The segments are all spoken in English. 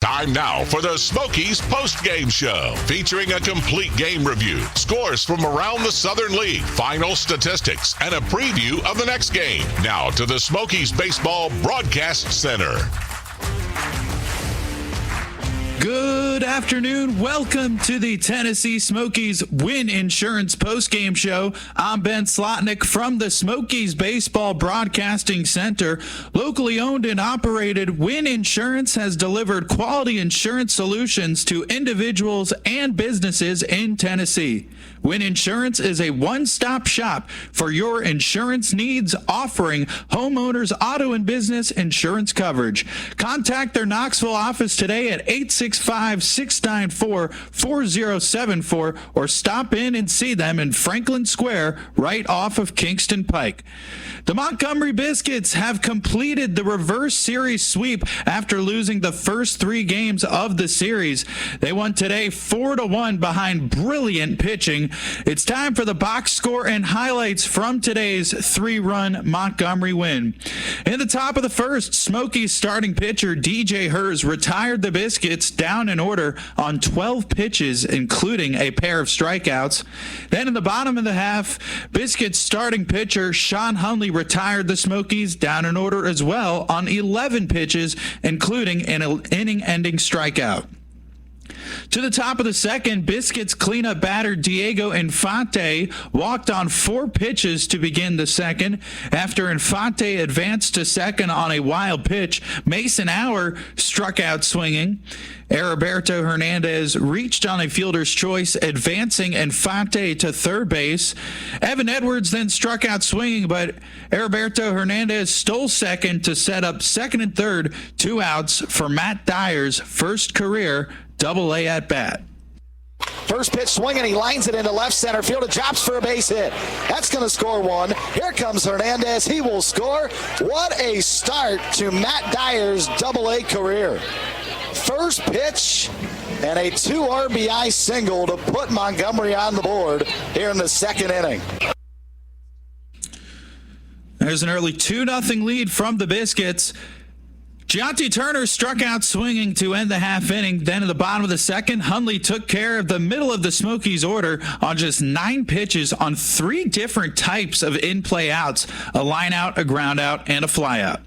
Time now for the Smokies postgame show, featuring a complete game review, scores from around the Southern League, final statistics, and a preview of the next game. Now to the Smokies Baseball Broadcast Center. Good afternoon. Welcome to the Tennessee Smokies Win Insurance postgame show. I'm Ben Slotnick from the Smokies Baseball Broadcasting Center. Locally owned and operated, Win Insurance has delivered quality insurance solutions to individuals and businesses in Tennessee. Win Insurance is a one-stop shop for your insurance needs, offering homeowners, auto, and business insurance coverage. Contact their Knoxville office today at 865-694-4074 or stop in and see them in Franklin Square right off of Kingston Pike. The Montgomery Biscuits have completed the reverse series sweep after losing the first 3 games of the series. They won today 4-1 behind brilliant pitching. It's time for the box score and highlights from today's 3-run Montgomery win. In the top of the first, Smokies starting pitcher DJ Hers retired the Biscuits down in order on 12 pitches, including a pair of strikeouts. Then in the bottom of the half, Biscuits starting pitcher Sean Hunley retired the Smokies down in order as well on 11 pitches, including an inning-ending strikeout. To the top of the second, Biscuits cleanup batter Diego Infante walked on 4 pitches to begin the second. After Infante advanced to second on a wild pitch, Mason Hour struck out swinging. Heriberto Hernandez reached on a fielder's choice, advancing Infante to third base. Evan Edwards then struck out swinging, but Heriberto Hernandez stole second to set up second and third, 2 outs for Matt Dyer's first career Double-A at bat. First pitch swinging, he lines it into left center field. It drops for a base hit. That's going to score 1. Here comes Hernandez. He will score. What a start to Matt Dyer's Double-A career. First pitch and a 2 RBI single to put Montgomery on the board here in the second inning. There's an early 2-0 lead from the Biscuits. Gianti Turner struck out swinging to end the half inning. Then at the bottom of the second, Hunley took care of the middle of the Smokies order on just 9 pitches on 3 different types of in-play outs, a line out, a ground out, and a fly out.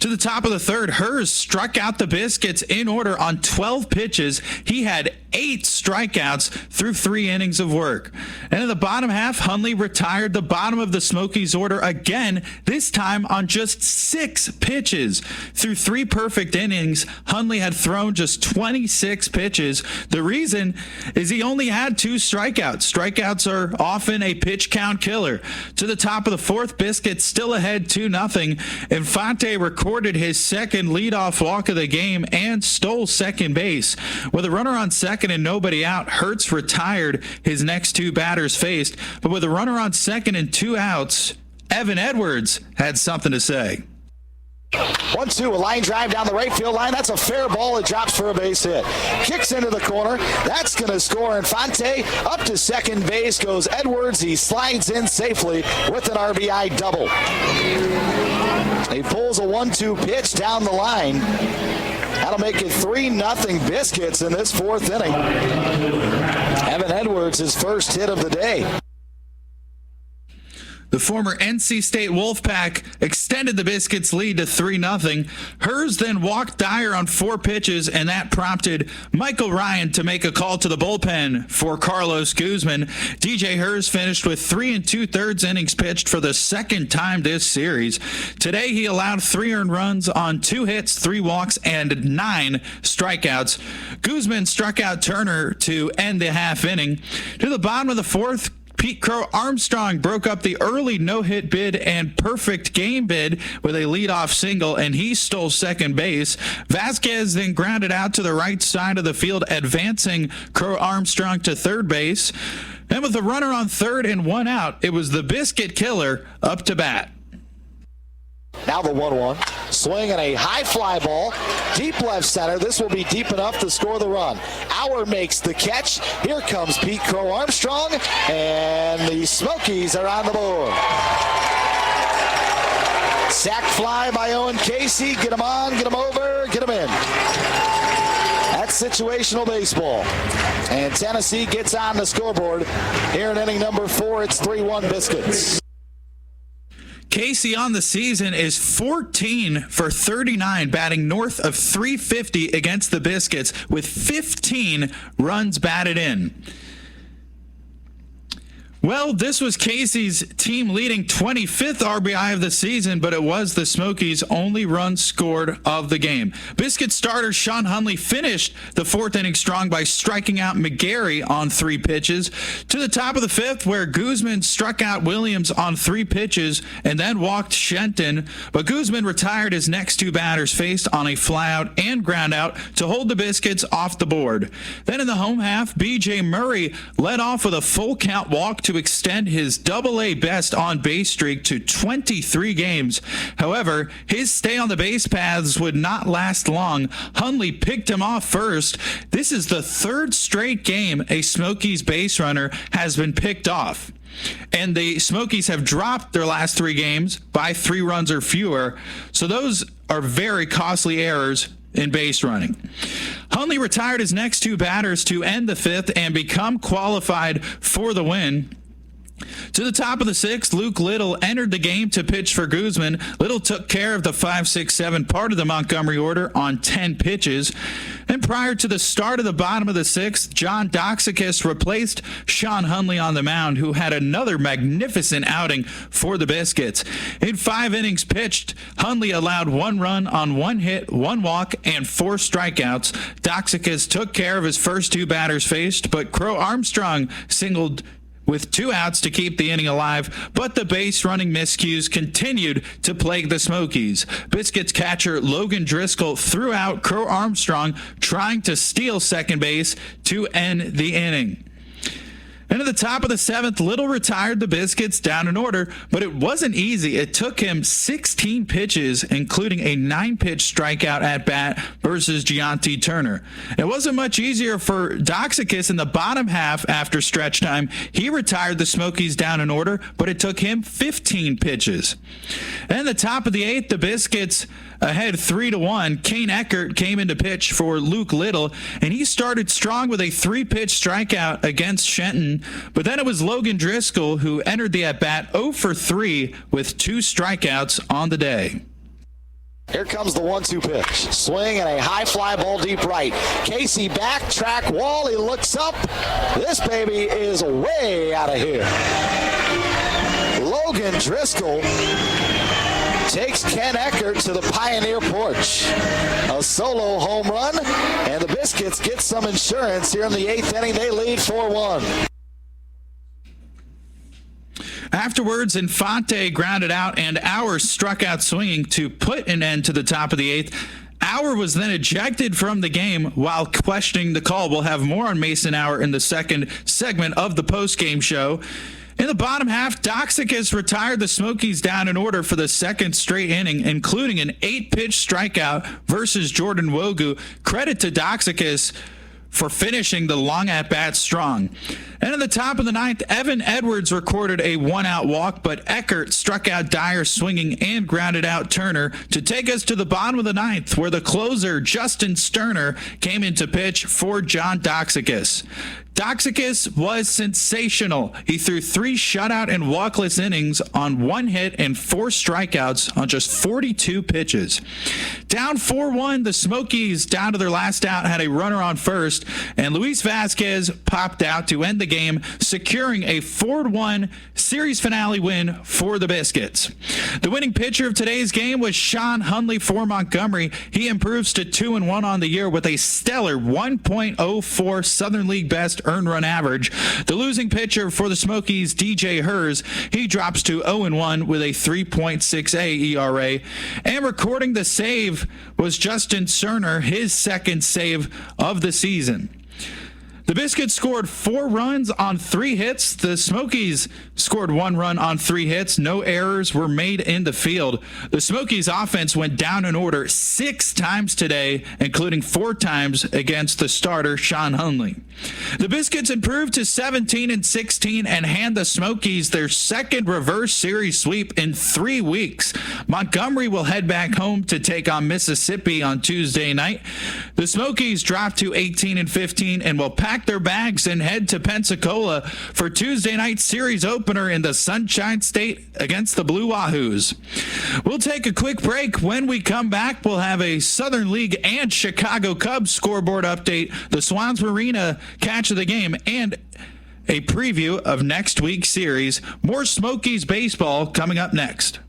To the top of the third, Hers struck out the Biscuits in order on 12 pitches. He had 8 strikeouts through 3 innings of work. And in the bottom half, Hunley retired the bottom of the Smokies order again, this time on just 6 pitches. Through 3 perfect innings, Hunley had thrown just 26 pitches. The reason is he only had 2 strikeouts. Strikeouts are often a pitch count killer. To the top of the fourth, Biscuits still ahead 2-0. Infante recorded his second leadoff walk of the game and stole second base. With a runner on second and nobody out, Hertz retired his next 2 batters faced, but with a runner on second and 2 outs, Evan Edwards had something to say. 1-2, a line drive down the right field line. That's a fair ball. It drops for a base hit. Kicks into the corner. That's going to score. Infante up to second base goes Edwards. He slides in safely with an RBI double. He pulls a 1-2 pitch down the line. That'll make it 3-0 Biscuits in this 4th inning. Evan Edwards, his first hit of the day. The former NC State Wolfpack extended the Biscuits' lead to 3-0. Hers then walked Dyer on 4 pitches, and that prompted Michael Ryan to make a call to the bullpen for Carlos Guzman. DJ Hers finished with 3 2/3 innings pitched for the second time this series. Today, he allowed 3 earned runs on 2 hits, 3 walks, and 9 strikeouts. Guzman struck out Turner to end the half inning. To the bottom of the 4th, Pete Crow Armstrong broke up the early no-hit bid and perfect game bid with a leadoff single, and he stole second base. Vasquez then grounded out to the right side of the field, advancing Crow Armstrong to third base. And with a runner on third and 1 out, it was the Biscuit killer up to bat. Now the 1-1. Swing and a high fly ball. Deep left center. This will be deep enough to score the run. Auer makes the catch. Here comes Pete Crow Armstrong. And the Smokies are on the board. Sack fly by Owen Casey. Get him on, get him over, get him in. situational baseball. And Tennessee gets on the scoreboard here in inning number 4. It's 3-1 Biscuits. Casey on the season is 14 for 39, batting north of 350 against the Biscuits with 15 runs batted in. Well, this was Casey's team-leading 25th RBI of the season, but it was the Smokies' only run scored of the game. Biscuit starter Sean Hunley finished the fourth inning strong by striking out McGarry on 3 pitches. To the top of the fifth, where Guzman struck out Williams on 3 pitches and then walked Shenton, but Guzman retired his next 2 batters faced on a flyout and groundout to hold the Biscuits off the board. Then in the home half, B.J. Murray led off with a full count walk to extend his Double-A best on-base streak to 23 games. However, his stay on the base paths would not last long. Hunley picked him off first. This is the 3rd straight game a Smokies base runner has been picked off. And the Smokies have dropped their last 3 games by 3 runs or fewer. So those are very costly errors in base running. Hunley retired his next 2 batters to end the 5th and become qualified for the win. To the top of the 6th, Luke Little entered the game to pitch for Guzman. Little took care of the 5, 6, 7 part of the Montgomery order on 10 pitches. And prior to the start of the bottom of the 6th, John Doxakis replaced Sean Hunley on the mound, who had another magnificent outing for the Biscuits. In 5 innings pitched, Hunley allowed 1 run on 1 hit, 1 walk, and 4 strikeouts. Doxakis took care of his first 2 batters faced, but Crow Armstrong singled with 2 outs to keep the inning alive, but the base running miscues continued to plague the Smokies. Biscuits catcher Logan Driscoll threw out Crow Armstrong, trying to steal second base to end the inning. And at the top of the 7th, Little retired the Biscuits down in order, but it wasn't easy. It took him 16 pitches, including a 9-pitch strikeout at bat versus Gianti Turner. It wasn't much easier for Doxakis in the bottom half after stretch time. He retired the Smokies down in order, but it took him 15 pitches. And at the top of the 8th, the Biscuits ahead 3-1. Kane Eckert came in to pitch for Luke Little, and he started strong with a 3-pitch strikeout against Shenton. But then it was Logan Driscoll who entered the at-bat 0 for 3 with 2 strikeouts on the day. Here comes the 1-2 pitch. Swing and a high fly ball deep right. Casey backtrack wall. He looks up. This baby is way out of here. Logan Driscoll takes Ken Eckert to the Pioneer porch. A solo home run, and the Biscuits get some insurance here in the 8th inning. They lead 4-1. Afterwards, Infante grounded out, and Auer struck out swinging to put an end to the top of the 8th. Auer was then ejected from the game while questioning the call. We'll have more on Mason Auer in the second segment of the postgame show. In the bottom half, Doxakis retired the Smokies down in order for the 2nd straight inning, including an 8-pitch strikeout versus Jordan Wogu. Credit to Doxakis for finishing the long at-bat strong. And at the top of the 9th, Evan Edwards recorded a 1-out walk, but Eckert struck out Dyer swinging and grounded out Turner to take us to the bottom of the 9th, where the closer, Justin Sterner, came in to pitch for John Doxakis. Doxakis was sensational. He threw 3 shutout and walkless innings on 1 hit and 4 strikeouts on just 42 pitches. Down 4-1, the Smokies, down to their last out, had a runner on first, and Luis Vasquez popped out to end the game, securing a 4-1 series finale win for the Biscuits. The winning pitcher of today's game was Sean Hunley for Montgomery. He improves to 2-1 on the year with a stellar 1.04 Southern League best earned run average. The losing pitcher for the Smokies, DJ Hers, he drops to 0-1 with a 3.68 ERA. And recording the save was Justin Cerner, his 2nd save of the season. The Biscuits scored 4 runs on 3 hits. The Smokies scored 1 run on 3 hits. No errors were made in the field. The Smokies offense went down in order 6 times today, including 4 times against the starter, Sean Hunley. The Biscuits improved to 17-16 and hand the Smokies their second reverse series sweep in 3 weeks. Montgomery will head back home to take on Mississippi on Tuesday night. The Smokies dropped to 18-15 and will pack their bags and head to Pensacola for Tuesday night's series opener in the Sunshine State against the Blue Wahoos. We'll take a quick break. When we come back, we'll have a Southern League and Chicago Cubs scoreboard update, the Swans Marina catch of the game, and a preview of next week's series. More Smokies baseball coming up next.